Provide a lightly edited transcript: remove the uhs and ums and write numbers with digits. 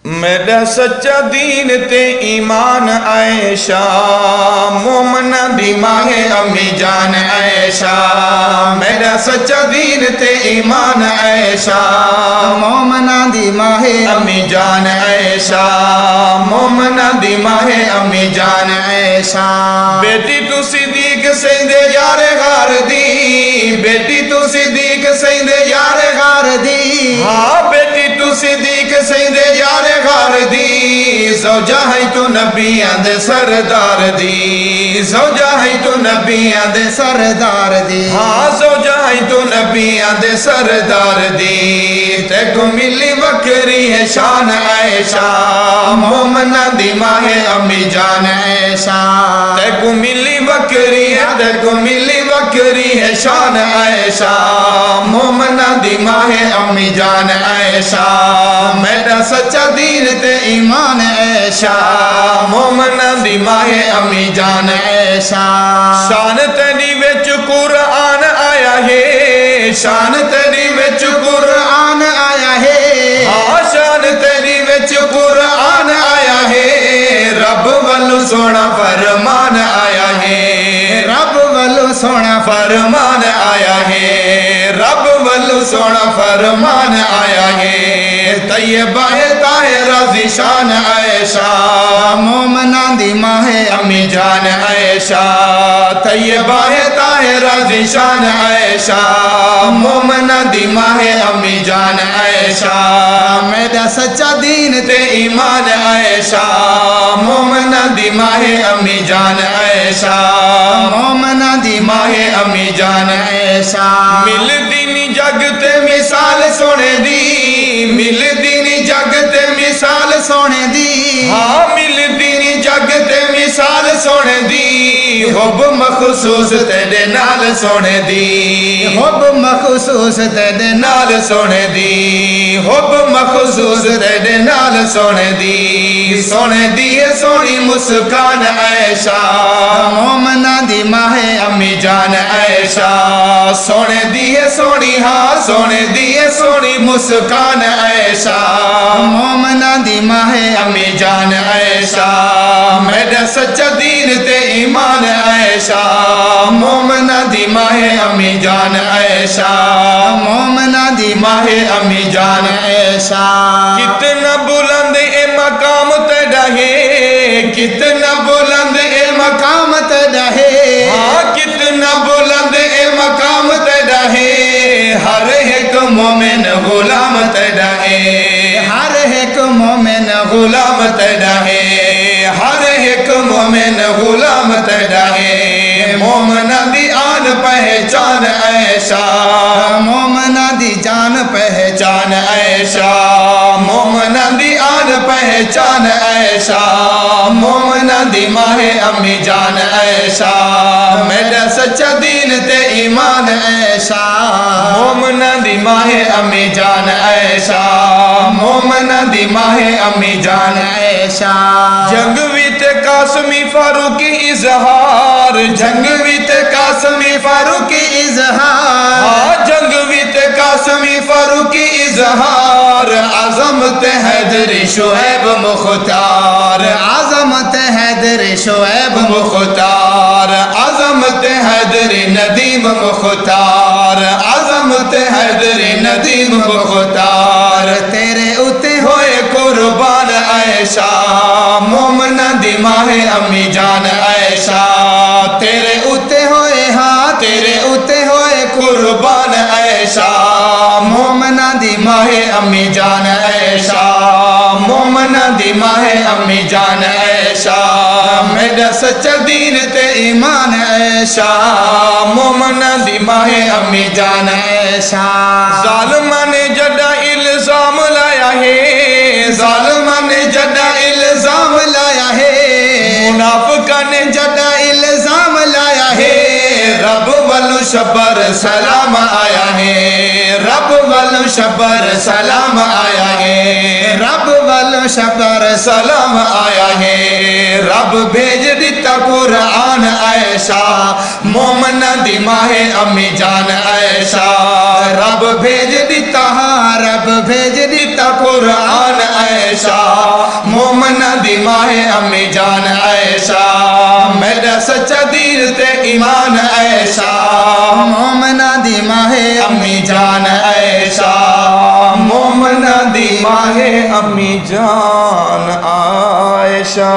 میرا سچا دین تے ایمان عائشہ مومنہ دی ماں امی جان عائشہ میرا سچا دین تے ایمان عائشہ مومنہ دی ماں امی جان عائشہ مومنہ دی ماں امی جان عائشہ بیٹی تو صدیق سیندے یار غار دی بیٹی تو صدیق سیندے یار غار دی ہاں بیٹی تو صدیق سیندے یار غار دی زوجہ ہے تو نبیان دے سردار دی زوجہ ہے تو نبیان دے سردار دی ہاں زوجہ ہے تو نبیان دے سردار دی تے کو ملی وکری ہے شان عائشہ مومنہ دی ماں امی جان عائشہ تے کو ملی وکری ہے تے کو ملی وکری ہے شان عائشہ مومنہ دی ماں امی جان عائشہ میرا سچا دین تے ایمان عائشہ مومنہ دی ماں امی جان عائشہ شان تیری وچ قرآن آیا ہے شان تیری وچ قرآن آیا ہے ہاں شان تیری وچ قرآن آیا ہے رب والو سونا فرمان آیا ہے رب والو سونا فرمان آیا ہے رب والو سونا فرمان آیا ہے طیبہ طاہرہ ذیشان عائشہ مومنہ دی ماں امی جان عائشہ طیبہ طاہرہ ذیشان عائشہ مومنہ دی ماں امی جان عائشہ میرا سچا دین تے ایمان عائشہ مومنہ دی ماں امی جان عائشہ مومنہ دی ماں امی جان عائشہ مل دینی جگ تے مثال سونے دی مل دینی جگ تے مثال سونے دی ہاں مل دینی جگ تے مثال سونے دی حب مخصوص تیرے نال سونے دی حب مخصوص تیرے نال سونے دی حب مخصوص تیرے نال سونے دی ہے سونی مسکان عائشہ مومنہ دی ماں امی جان عائشہ سونے دی ہے سونی ہاں سونے دی ہے سونی مسکان عائشہ مومنہ دی ماں امی جان عائشہ میرا سچا دین تے ایمان عائشہ مومنہ دی ماں امی جان عائشہ مومنہ دی ماں امی جان عائشہ کتنا بلند اے مقام تیرا ہے کتنا بلند اے مقام تیرا ہے ہاں کتنا بلند اے مقام تیرا ہے ہر ایک مومن غلام تیرا ہے ہر ایک مومن غلام تیرا ہے ہر ایک مومن غلام تیرا ہے مومنہ دی آن پہچان عائشہ مومنہ دی جان پہچان عائشہ مومنہ دی آن پہچان عائشہ مومنہ دی ماں امی جان عائشہ میرا سچا دین تے ایمان عائشہ مومنہ دی ماں امی جان عائشہ مومنہ دی ماں امی جان عائشہ جنگ ویت قاسمی فاروقی اظہار جنگ ویت قاسمی فاروقی اظہار جنگ ویت قاسمی فاروقی اظہار عظمت حیدر شعیب مختار عظمت حیدر شعیب مختار عظمت حیدر ندیم مختار عظمت حیدر ندیم مختار تیرے اتے ہوئے قربان عائشہ مومنہ دی ماں امی جان عائشہ تیرے اتے ہوئے ہاں تیرے اتے ہوئے قربان عائشہ مومنہ دی ماں امی جان عائشہ مومنہ دی ماں امی جان عائشہ میرا سچا دین تے ایمان عائشہ مومنہ دی ماں امی جان عائشہ ظالمہ نے جڈا الزام لایا ہے ظالمہ نے جڈا الزام لایا ہے منافقہ نے جڈا الزام لایا ہے رب والو شبر سلام آیا ہے رب والو شبر سلام آیا ہے رب والو شبر سلام آیا ہے رب بھیج دیتا قرآن عائشہ مومنہ دی ماں امی جان عائشہ رب بھیج دیتا رب بھیج دیتا قرآن عائشہ عائشہ مومنہ دی ماہ امی جان عائشہ میرا سچا دین تے ایمان عائشہ مومنہ دی ماہ امی جان عائشہ مومنہ دی ماہ امی جان عائشہ